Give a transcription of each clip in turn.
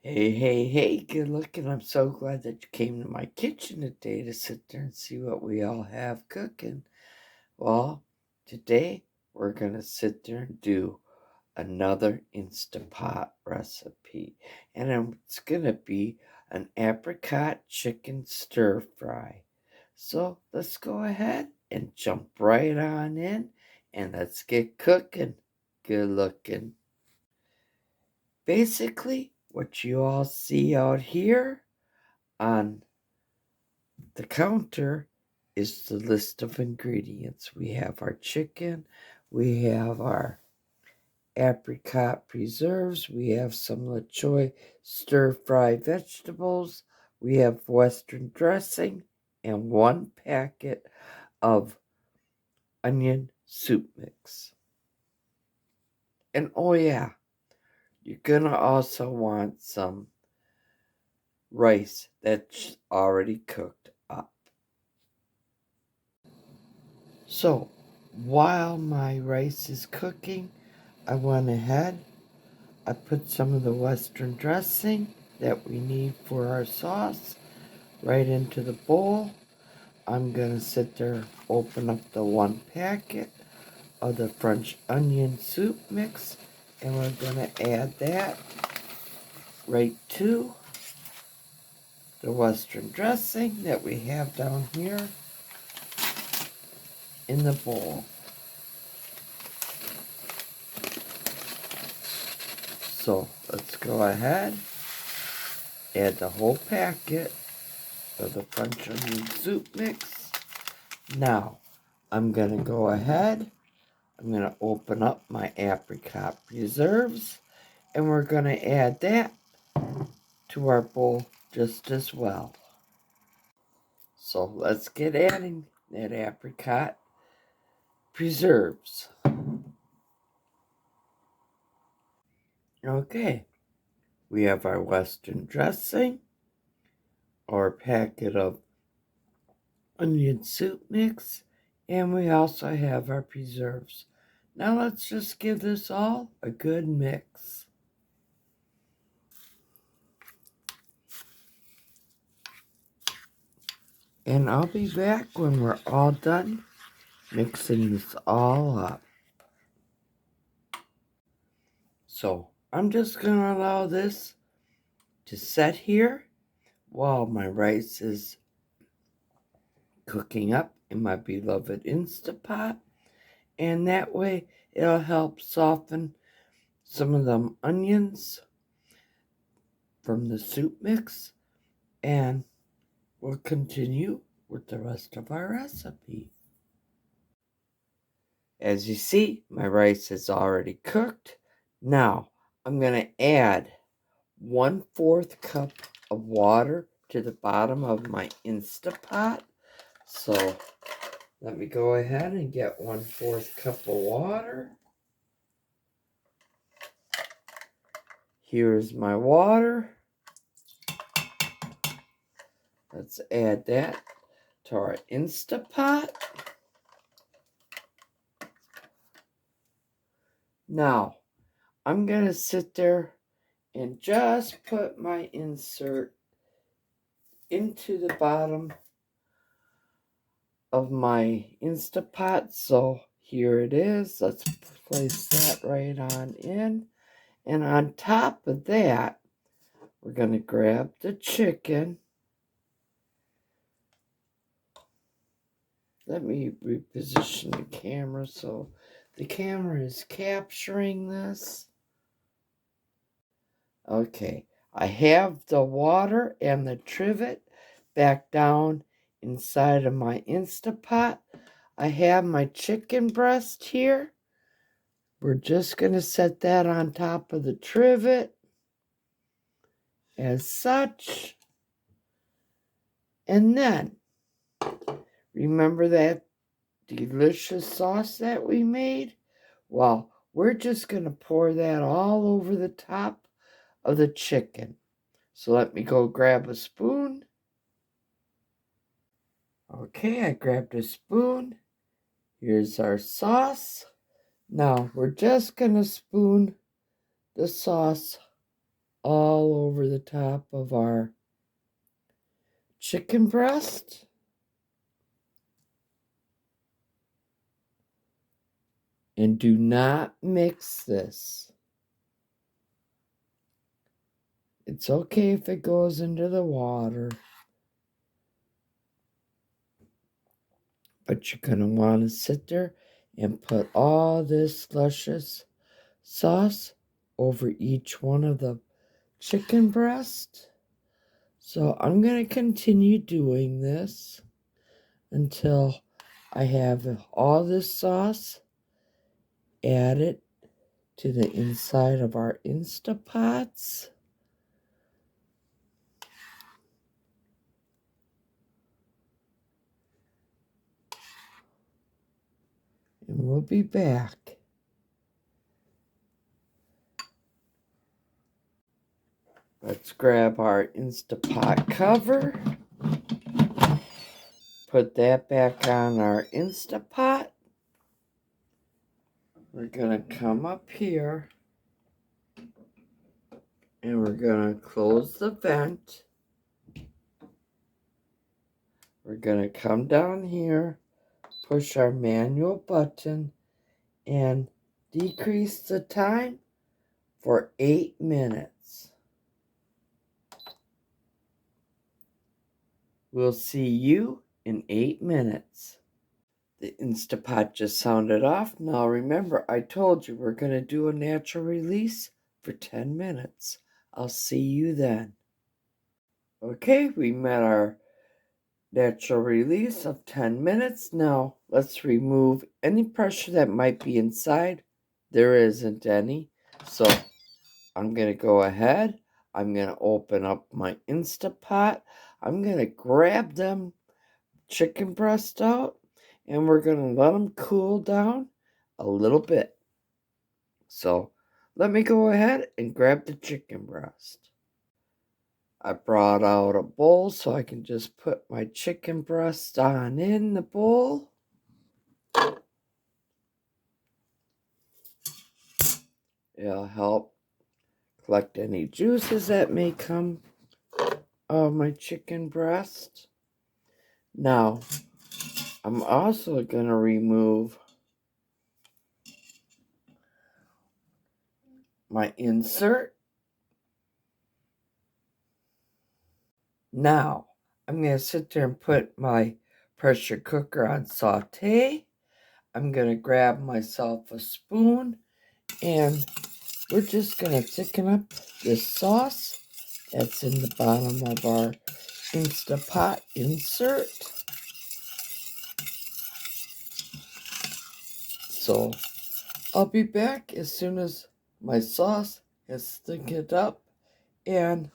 Hey, good looking. I'm so glad that you came to my kitchen today to sit there and see what we all have cooking. Well, today we're going to sit there and do another Instapot recipe. And it's going to be an apricot chicken stir fry. So let's go ahead and jump right on in and let's get cooking. Good looking. Basically, what you all see out here on the counter is the list of ingredients. We have our chicken, we have our apricot preserves, we have some CHOY stir-fry vegetables, we have Western dressing, and 1 packet of onion soup mix. And oh yeah, you're gonna also want some rice that's already cooked up. So while my rice is cooking, I went ahead, I put some of the Western dressing that we need for our sauce right into the bowl. I'm gonna sit there, open up the 1 packet of the French onion soup mix, and we're gonna add that right to the Western dressing that we have down here in the bowl. So let's go ahead, add the whole packet of the French onion soup mix. Now I'm gonna go ahead, I'm gonna open up my apricot preserves, and we're gonna add that to our bowl just as well. So let's get adding that apricot preserves. Okay, we have our Western dressing, our packet of onion soup mix, and we also have our preserves. Now let's just give this all a good mix. And I'll be back when we're all done mixing this all up. So I'm just going to allow this to set here while my rice is cooking up in my beloved Instapot. And that way it'll help soften some of them onions from the soup mix. And we'll continue with the rest of our recipe. As you see, my rice is already cooked. Now, I'm going to add 1/4 cup of water to the bottom of my Instapot. So, let me go ahead and get 1/4 cup of water. Here's my water. Let's add that to our Instapot. Now, I'm going to sit there and just put my insert into the bottom of my Instapot. So here it is. Let's place that right on in. And on top of that, we're going to grab the chicken. Let me reposition the camera so the camera is capturing this. Okay, I have the water and the trivet back down inside of my Instapot. I have my chicken breast here. We're just going to set that on top of the trivet as such. And then, remember that delicious sauce that we made? Well, we're just going to pour that all over the top of the chicken. So let me go grab a spoon. Okay, I grabbed a spoon. Here's our sauce. Now, we're just going to spoon the sauce all over the top of our chicken breast. And do not mix this. It's okay if it goes into the water. But you're going to want to sit there and put all this luscious sauce over each one of the chicken breast. So I'm going to continue doing this until I have all this sauce added to the inside of our Instapots. And we'll be back. Let's grab our Instapot cover. Put that back on our Instapot. We're going to come up here and we're going to close the vent. We're going to come down here, push our manual button, and decrease the time for 8 minutes. We'll see you in 8 minutes. The Instapot just sounded off. Now remember, I told you we're going to do a natural release for 10 minutes. I'll see you then. Okay, we met our natural release of 10 minutes. Now let's remove any pressure that might be inside. There isn't any. So I'm going to go ahead. I'm going to open up my Instapot. I'm going to grab them chicken breast out. And we're going to let them cool down a little bit. So let me go ahead and grab the chicken breast. I brought out a bowl so I can just put my chicken breast on in the bowl. It'll help collect any juices that may come of my chicken breast. Now, I'm also going to remove my insert. Now, I'm going to sit there and put my pressure cooker on saute. I'm going to grab myself a spoon and we're just going to thicken up this sauce that's in the bottom of our Instapot insert. So I'll be back as soon as my sauce has thickened up and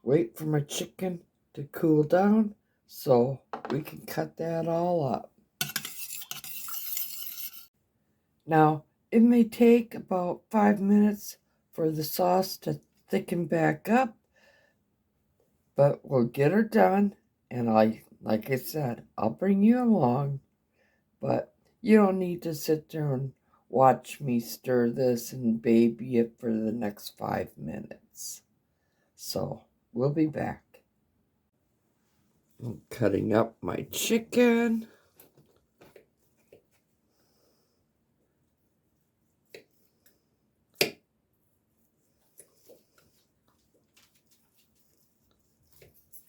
wait for my chicken to cool down so we can cut that all up. Now, it may take about 5 minutes for the sauce to thicken back up, but we'll get her done, and like I said, I'll bring you along, but you don't need to sit there and watch me stir this and baby it for the next 5 minutes. So, we'll be back. I'm cutting up my chicken.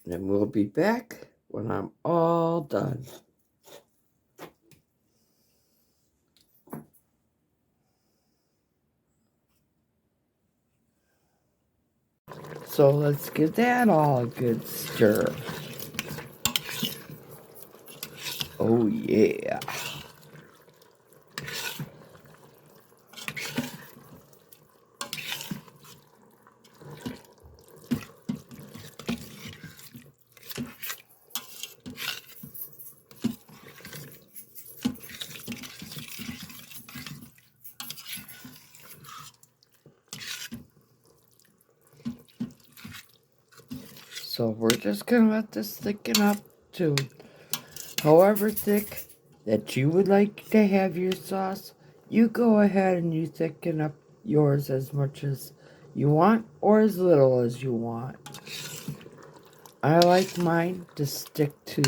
And we'll be back when I'm all done. So let's give that all a good stir. Oh yeah. So we're just going to let this thicken up to however thick that you would like to have your sauce. You go ahead and you thicken up yours as much as you want or as little as you want. I like mine to stick to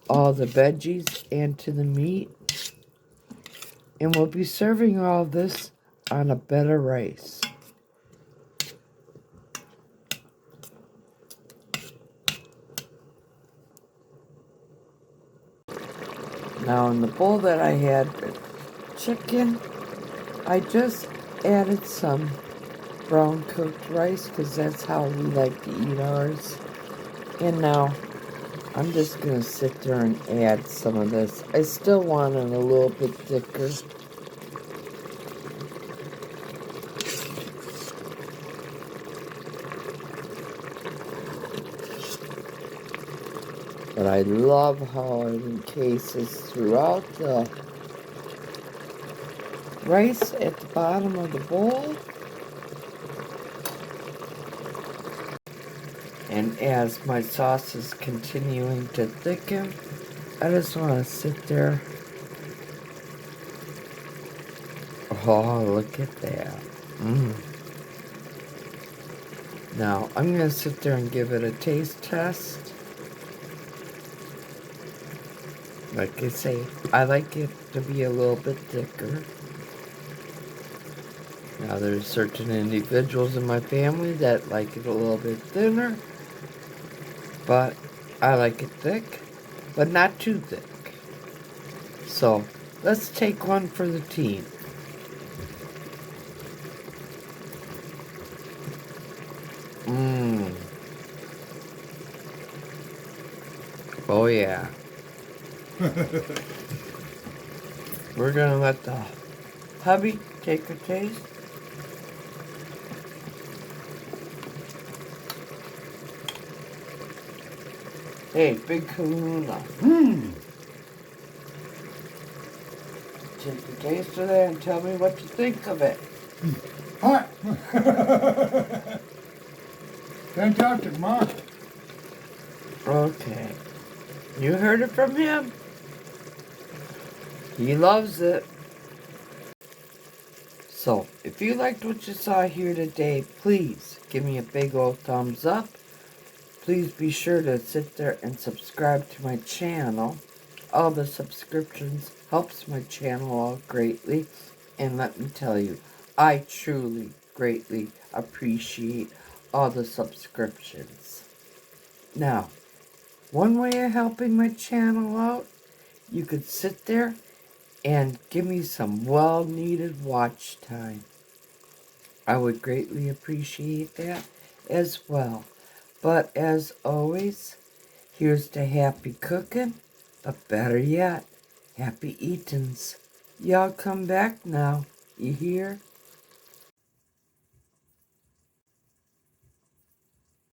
all the veggies and to the meat. And we'll be serving all this on a bed of rice. Now in the bowl that I had chicken, I just added some brown cooked rice because that's how we like to eat ours. And now I'm just going to sit there and add some of this. I still want it a little bit thicker. But I love how it encases throughout the rice at the bottom of the bowl. And as my sauce is continuing to thicken, I just want to sit there. Oh, look at that. Now, I'm going to sit there and give it a taste test. Like I say, I like it to be a little bit thicker. Now, there's certain individuals in my family that like it a little bit thinner. But I like it thick, but not too thick. So, let's take one for the team. Oh yeah. We're gonna let the hubby take a taste. Hey, Big Kahuna. Take a taste of that and tell me what you think of it. Hot. Fantastic, Ma. Okay. You heard it from him? He loves it. So, if you liked what you saw here today, please give me a big old thumbs up. Please be sure to sit there and subscribe to my channel. All the subscriptions helps my channel out greatly. And let me tell you, I truly greatly appreciate all the subscriptions. Now, one way of helping my channel out, you could sit there and give me some well-needed watch time. I would greatly appreciate that as well. But as always, here's to happy cooking, but better yet, happy eatins'. Y'all come back now, you hear?